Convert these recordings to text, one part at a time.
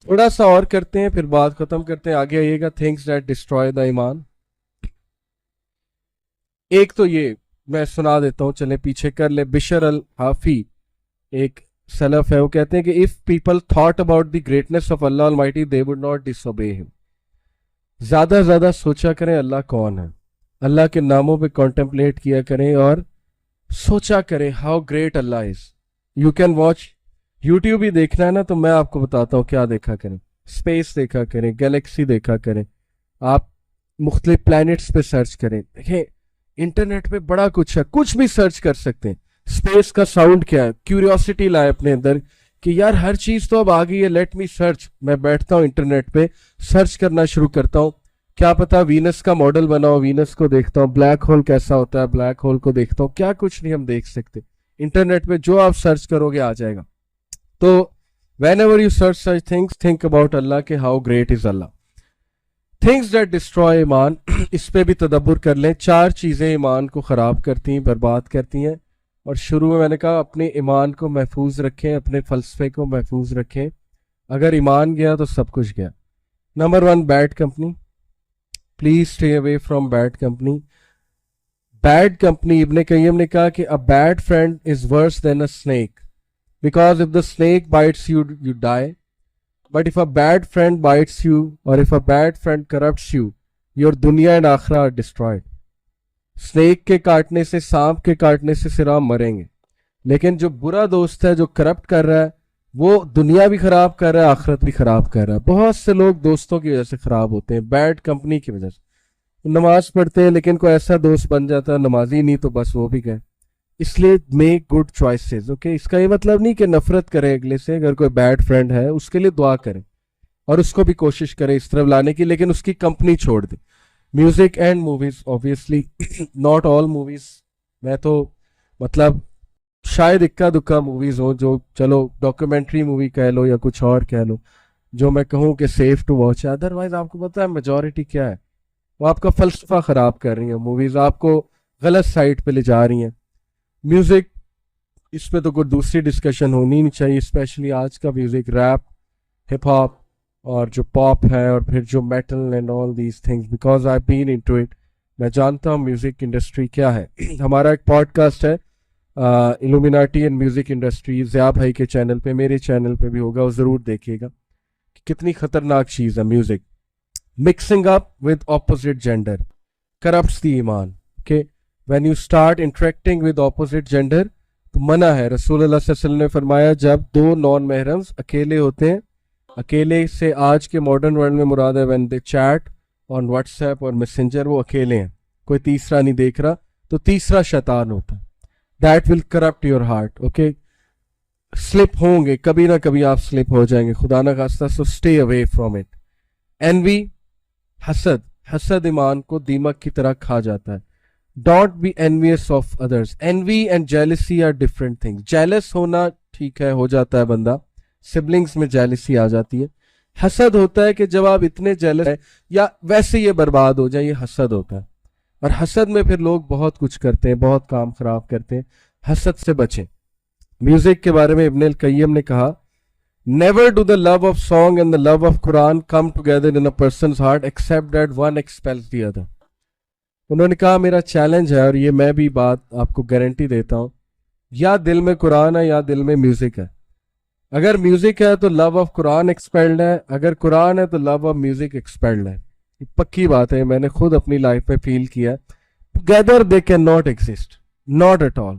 تھوڑا سا اور کرتے ہیں پھر بات ختم کرتے ہیں. آگے آئیے گا. تھنگس دیٹ ڈسٹرائے دا ایمان. ایک تو یہ میں سنا دیتا ہوں, چلے پیچھے کر لے. بشر الحافی ایک سلف ہے, وہ کہتے ہیں کہ if people thought about the greatness of اللہ almighty they would not disobey him. زیادہ سے زیادہ سوچا کریں اللہ کون ہے, اللہ کے ناموں پہ کانٹمپلیٹ کیا کریں اور سوچا کریں how great Allah is. You can watch YouTube ہی دیکھنا ہے نا, تو میں آپ کو بتاتا ہوں کیا دیکھا کریں. اسپیس دیکھا کریں, گیلیکسی دیکھا کریں, آپ مختلف پلانٹس پہ سرچ کریں. دیکھیں انٹرنیٹ پہ بڑا کچھ ہے, کچھ بھی سرچ کر سکتے ہیں. اسپیس کا ساؤنڈ کیا ہے, کیوریوسٹی لائے اپنے اندر کہ یار ہر چیز تو اب آ گئی ہے, لیٹ می سرچ. میں بیٹھتا ہوں انٹرنیٹ پہ سرچ کرنا شروع کرتا ہوں, کیا پتا وینس کا ماڈل بناؤ, وینس کو دیکھتا ہوں. بلیک ہول کیسا ہوتا ہے, بلیک ہول کو دیکھتا ہوں. کیا کچھ نہیں ہم دیکھ سکتے انٹرنیٹ پہ, جو آپ سرچ کرو گے آ جائے گا. تو whenever you search such things, think about Allah کہ how great is Allah. Things that destroy ایمان, اس پہ بھی تدبر کر لیں. 4 چیزیں ایمان کو خراب کرتی ہیں, برباد کرتی ہیں. اور شروع میں نے کہا اپنے ایمان کو محفوظ رکھیں, اپنے فلسفے کو محفوظ رکھیں. اگر ایمان گیا تو سب کچھ گیا. Number 1, bad company. Please stay away from bad company. Bad company, ابن قیم نے کہا کہ a bad friend is worse than a snake because if the snake bites you, you die. But if a bad friend bites you or if a bad friend corrupts you, your dunya and akhirah are destroyed. Snack کے کاٹنے سے, سانپ کے کاٹنے سے صرف آپ مریں گے, لیکن جو برا دوست ہے جو کرپٹ کر رہا ہے وہ دنیا بھی خراب کر رہا ہے, آخرت بھی خراب کر رہا ہے. بہت سے لوگ دوستوں کی وجہ سے خراب ہوتے ہیں, بیڈ کمپنی کی وجہ سے. نماز پڑھتے ہیں لیکن کوئی ایسا دوست بن جاتا ہے نمازی نہیں تو بس وہ بھی گئے. اس لیے میک گڈ چوائسیز. اوکے, اس کا یہ مطلب نہیں کہ نفرت کریں اگلے سے. اگر کوئی بیڈ فرینڈ ہے اس کے لیے دعا کریں اور اس کو بھی کوشش کریں اس طرف لانے کی, لیکن اس کی کمپنی چھوڑ دیں. Music and movies, obviously not all movies. میں تو مطلب شاید اکا دکا موویز ہوں جو چلو ڈاکومنٹری مووی کہہ لو یا کچھ اور کہہ لو جو میں کہوں کہ سیف ٹو واچ ہے. ادروائز آپ کو پتا ہے میجورٹی کیا ہے, وہ آپ کا فلسفہ خراب کر رہی ہیں موویز, آپ کو غلط سائٹ پہ لے جا رہی ہیں. میوزک, اس پہ تو کوئی دوسری ڈسکشن ہونی نہیں چاہیے, اسپیشلی آج کا میوزک, ریپ, ہپ ہاپ اور جو پاپ ہے اور پھر جو metal and all these things, because I been into it. میں جانتا ہوں میوزک انڈسٹری کیا ہے. ہمارا ایک پوڈ کاسٹ ہے الومیناٹی اینڈ میوزک انڈسٹری, ضیاء بھائی کے چینل پہ, میرے چینل پہ بھی ہوگا, وہ ضرور دیکھیے گا کہ کتنی خطرناک چیز ہے music. Mixing up with opposite gender corrupts the ایمان. Okay, when you start interacting with opposite gender تو منع ہے. رسول اللہ صلی اللہ علیہ وسلم نے فرمایا جب 2 نان محرمز اکیلے ہوتے ہیں, اکیلے سے آج کے ماڈرن ورلڈ میں مراد ہے when they chat on what's app اور میسنجر, وہ اکیلے ہیں, کوئی تیسرا نہیں دیکھ رہا, تو تیسرا شیطان ہوتا ہے. That will corrupt your heart. Okay, slip ہوں گے, کبھی نہ کبھی آپ سلپ ہو جائیں گے, خدا نہ خواستہ, so stay away from it. Envy, حسد. حسد ایمان کو دیمک کی طرح کھا جاتا ہے. Don't be envious of others. envy and jealousy are different things. Jealous ہونا ٹھیک ہے, ہو جاتا ہے بندہ, سبلنگس میں جیلسی آ جاتی ہے. حسد ہوتا ہے کہ جب آپ اتنے جیلس ہیں یا ویسے یہ برباد ہو جائیں, یہ حسد ہوتا ہے. اور حسد میں پھر لوگ بہت کچھ کرتے ہیں, بہت کام خراب کرتے ہیں. حسد سے بچیں. میوزک کے بارے میں ابن القیم نے کہا never do the love of song and the love of Quran come together in a person's heart except that one expels the other. انہوں نے کہا میرا چیلنج ہے, اور یہ میں بھی بات آپ کو گارنٹی دیتا ہوں, یا دل میں قرآن ہے یا دل میں میوزک ہے. اگر میوزک ہے تو لو آف قرآن ایکسپیلڈ ہے, اگر قرآن ہے تو لو آف میوزک ایکسپیلڈ ہے. یہ پکی بات ہے, میں نے خود اپنی لائف میں فیل کیا. Together they can not exist, not at all.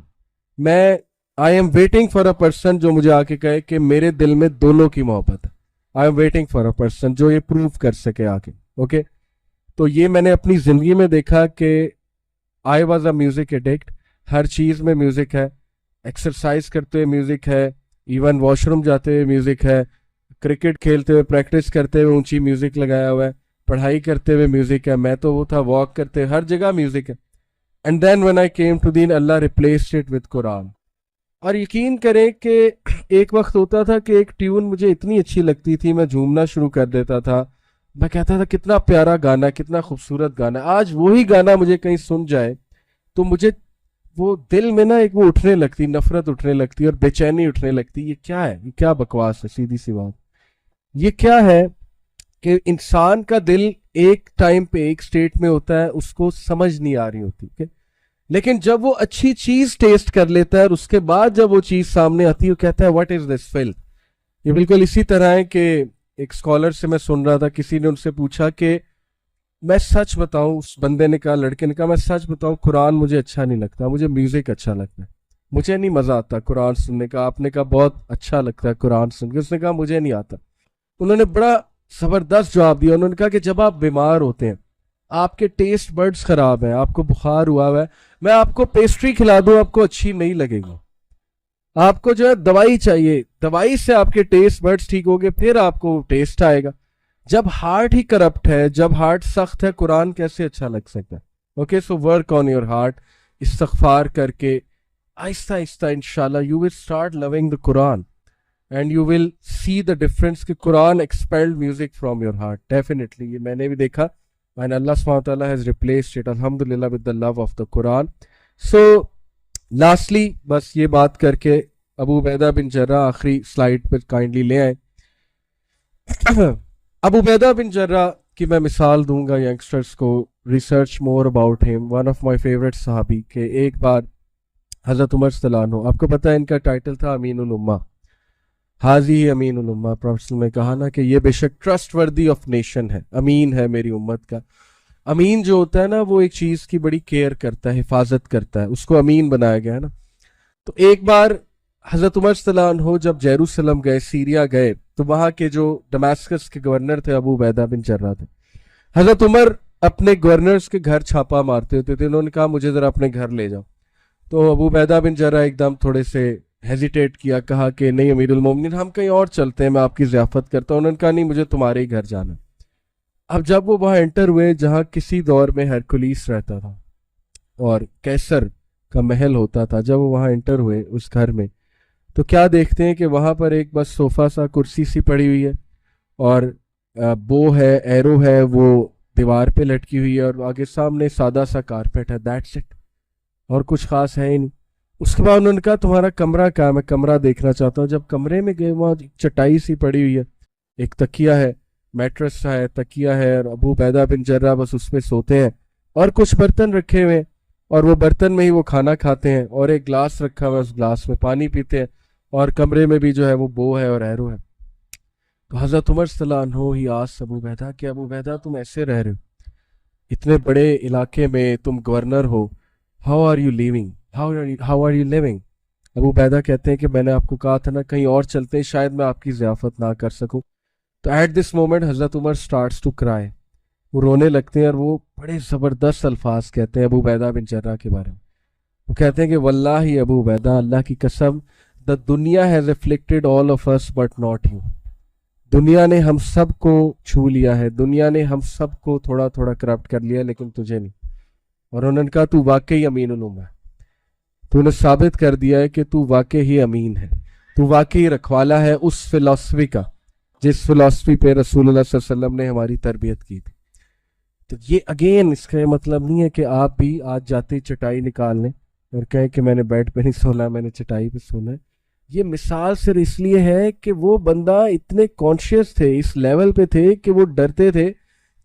میں I am waiting for a person جو مجھے آ کے کہے کہ میرے دل میں دونوں کی محبت ہے. آئی am waiting for a person جو یہ پروو کر سکے آ کے. اوکے, تو یہ میں نے اپنی زندگی میں دیکھا کہ I was a music addict. ہر چیز میں میوزک ہے, ایکسرسائز کرتے ہوئے میوزک ہے, ایون واش روم جاتے ہوئے میوزک ہے, کرکٹ کھیلتے ہوئے, پریکٹس کرتے ہوئے اونچی میوزک لگایا ہوا ہے, پڑھائی کرتے ہوئے میوزک ہے. میں تو وہ تھا واک کرتے, ہر جگہ میوزک ہے. And then when I came to then, Allah replaced it with Quran. اور یقین کریں کہ ایک وقت ہوتا تھا کہ ایک ٹیون مجھے اتنی اچھی لگتی تھی, میں جھومنا شروع کر دیتا تھا, میں کہتا تھا کتنا پیارا گانا, کتنا خوبصورت گانا. آج وہی گانا مجھے کہیں سن جائے تو مجھے وہ دل میں نا ایک وہ اٹھنے لگتی, نفرت اٹھنے لگتی اور بے چینی اٹھنے لگتی. یہ کیا ہے, یہ کیا بکواس ہے, سیدھی سی بات. یہ کیا ہے کہ انسان کا دل ایک ٹائم پہ ایک اسٹیٹ میں ہوتا ہے, اس کو سمجھ نہیں آ رہی ہوتی, لیکن جب وہ اچھی چیز ٹیسٹ کر لیتا ہے اور اس کے بعد جب وہ چیز سامنے آتی ہے وہ کہتا ہے واٹ از دس فل. یہ بالکل اسی طرح ہے کہ ایک اسکالر سے میں سن رہا تھا, کسی نے ان سے پوچھا کہ میں سچ بتاؤں, اس بندے نے کہا, لڑکے نے کہا, میں سچ بتاؤں قرآن مجھے اچھا نہیں لگتا, مجھے میوزک اچھا لگتا ہے, مجھے نہیں مزہ آتا قرآن سننے کا. آپ نے کہا بہت اچھا لگتا ہے قرآن سن کے, اس نے کہا مجھے نہیں آتا. انہوں نے بڑا زبردست جواب دیا, انہوں نے کہا کہ جب آپ بیمار ہوتے ہیں, آپ کے ٹیسٹ برڈز خراب ہیں, آپ کو بخار ہوا ہے, میں آپ کو پیسٹری کھلا دوں آپ کو اچھی نہیں لگے گی, آپ کو جو ہے دوائی چاہیے, دوائی سے آپ کے ٹیسٹ برڈز ٹھیک ہو گئے پھر آپ کو ٹیسٹ آئے گا. جب ہارٹ ہی کرپٹ ہے, جب ہارٹ سخت ہے, قرآن کیسے اچھا لگ سکتا ہے؟ Okay, so work on your heart, استغفار کر کے آہستہ آہستہ انشاءاللہ you will start loving the Quran and you will see the difference کہ Quran expelled music from your heart. Definitely یہ میں نے بھی دیکھا, and Allah subhanahu wa ta'ala has replaced it alhamdulillah with the love of the Quran. So lastly بس یہ بات کر کے ابو عبیدہ بن جرح آخری سلائیڈ پر کائنڈلی لے آئیں. ابو عبیدہ بن جرح کی میں مثال دوں گا ینگسٹرز کو, ریسرچ مور اباؤٹ ہم, ون آف مائی فیوریٹ صحابی. کہ ایک بار حضرت عمر صلی اللہ عنہ, آپ کو پتہ ہے ان کا ٹائٹل تھا امین الامہ, حاضی امین الامہ. پروفیسر نے کہا نا کہ یہ بے شک ٹرسٹ وردی آف نیشن ہے, امین ہے میری امت کا. امین جو ہوتا ہے نا وہ ایک چیز کی بڑی کیئر کرتا ہے, حفاظت کرتا ہے, اس کو امین بنایا گیا ہے نا. تو ایک بار حضرت عمر صلی اللہ عنہ جب جیروسلم گئے, سیریا گئے, تو وہاں کے جو ڈماسکس کے گورنر تھے ابو عبیدہ بن جرح تھے. حضرت عمر اپنے گورنرز کے گھر چھاپا مارتے ہوتے تھے, انہوں نے کہا مجھے ذرا اپنے گھر لے جاؤ. تو ابو عبیدہ بن جرح ایک دم تھوڑے سے ہیزیٹیٹ کیا, کہا کہ نہیں امیر المومنین ہم کہیں اور چلتے ہیں, میں آپ کی ضیافت کرتا ہوں. انہوں نے کہا نہیں مجھے تمہارے ہی گھر جانا. اب جب وہ وہاں انٹر ہوئے جہاں کسی دور میں ہرکولیس رہتا تھا اور کیسر کا محل ہوتا تھا, جب وہ وہاں انٹر ہوئے اس گھر میں تو کیا دیکھتے ہیں کہ وہاں پر ایک بس صوفہ سا, کرسی سی پڑی ہوئی ہے, اور بو ہے, ایرو ہے, وہ دیوار پہ لٹکی ہوئی ہے, اور آگے سامنے سادہ سا کارپیٹ ہے, دیٹس اٹ, اور کچھ خاص ہے ہی نہیں. اس کے بعد انہوں نے کہا تمہارا کمرہ کہاں ہے, میں کمرہ دیکھنا چاہتا ہوں. جب کمرے میں گئے وہاں چٹائی سی پڑی ہوئی ہے, ایک تکیہ ہے, میٹرس ہے, تکیہ ہے, اور ابو عبیدہ بن جرح بس اس پہ سوتے ہیں, اور کچھ برتن رکھے ہوئے ہیں, اور وہ برتن میں ہی وہ کھانا کھاتے ہیں, اور ایک گلاس رکھا ہوا ہے, اس گلاس میں پانی پیتے ہیں, اور کمرے میں بھی جو ہے وہ بو ہے اور ایرو ہے. تو حضرت عمر صلی اللہ عنہ ہی آس ابو عبیدہ کہ ابو عبیدہ تم ایسے رہ رہے ہو, اتنے بڑے علاقے میں تم گورنر ہو, how are you living, how are you living. Abu Ubaidah کہتے ہیں کہ میں نے آپ کو کہا تھا نا کہیں اور چلتے ہیں, شاید میں آپ کی ضیافت نہ کر سکوں. تو ایٹ دس مومنٹ حضرت عمر سٹارٹس ٹو کرائے, وہ رونے لگتے ہیں, اور وہ بڑے زبردست الفاظ کہتے ہیں ابو عبیدہ بن جرح کے بارے میں. وہ کہتے ہیں کہ واللہ ابو عبیدہ, اللہ کی قسم, the دنیا has afflicted all of us but not you. دنیا نے ہم سب کو چھو لیا ہے, دنیا نے ہم سب کو تھوڑا تھوڑا کرپٹ کر لیا, لیکن تجھے نہیں. اور انہوں نے کہا تو واقعی امین الامہ ہے, تو نے ثابت کر دیا ہے کہ تو واقعی ہی امین ہے, تو واقعی رکھوالا ہے اس فلسفی کا جس فلسفی پہ رسول اللہ صلی اللہ علیہ وسلم نے ہماری تربیت کی تھی. تو یہ اگین اس کا مطلب نہیں ہے کہ آپ بھی آج جاتے ہی چٹائی نکال لیں اور کہیں کہ میں نے بیڈ پہ نہیں سونا, میں نے چٹائی پہ سونا ہے. یہ مثال صرف اس لیے ہے کہ وہ بندہ اتنے کانشیس تھے, اس لیول پہ تھے کہ وہ ڈرتے تھے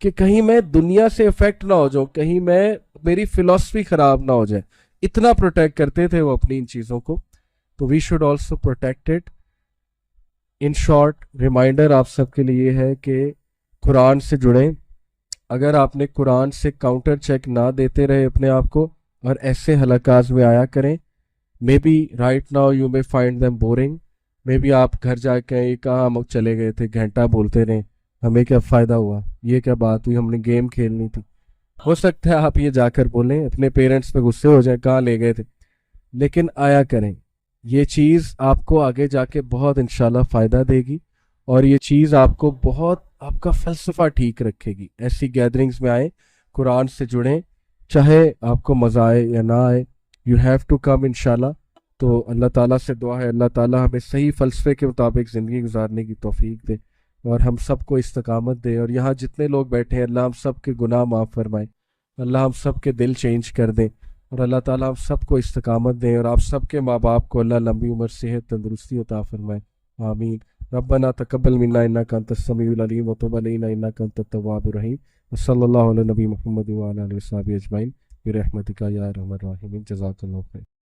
کہ کہیں میں دنیا سے افیکٹ نہ ہو جاؤں, کہیں میری فلسفی خراب نہ ہو جائے. اتنا پروٹیکٹ کرتے تھے وہ اپنی ان چیزوں کو. تو we should also protect it. In short reminder آپ سب کے لیے یہ ہے کہ قرآن سے جڑیں. اگر آپ نے قرآن سے کاؤنٹر چیک نہ دیتے رہے اپنے آپ کو اور ایسے حلقات میں آیا کریں, maybe right now you may find them boring, maybe آپ گھر جا کے یہ کہاں ہم چلے گئے تھے, گھنٹہ بولتے رہے, ہمیں کیا فائدہ ہوا, یہ کیا بات ہوئی, ہم نے گیم کھیلنی تھی. ہو سکتا ہے آپ یہ جا کر بولیں, اپنے پیرنٹس پہ غصے ہو جائیں کہاں لے گئے تھے, لیکن آیا کریں. یہ چیز آپ کو آگے جا کے بہت انشاءاللہ فائدہ دے گی, اور یہ چیز آپ کو بہت آپ کا فلسفہ ٹھیک رکھے گی. ایسی گیدرنگز میں آئیں, قرآن سے جڑیں, چاہے آپ کو مزہ آئے یا نہ آئے, یو ہیو ٹو کم انشاءاللہ. تو اللہ تعالیٰ سے دعا ہے اللہ تعالیٰ ہمیں صحیح فلسفے کے مطابق زندگی گزارنے کی توفیق دے, اور ہم سب کو استقامت دے. اور یہاں جتنے لوگ بیٹھے ہیں اللہ ہم سب کے گناہ معاف فرمائے, اللہ ہم سب کے دل چینج کر دیں, اور اللہ تعالیٰ ہم سب کو استقامت دیں, اور آپ سب کے ماں باپ کو اللہ لمبی عمر, صحت, تندرستی عطا فرمائے. آمین. ربنا تقبل منا انك انت السميع العليم وتب علينا انك انت التواب الرحيم وصلى الله على نبي محمد وعلى اله وصحبه اجمعين برحمتك يا ارحم الراحمين. جزاك الله خير.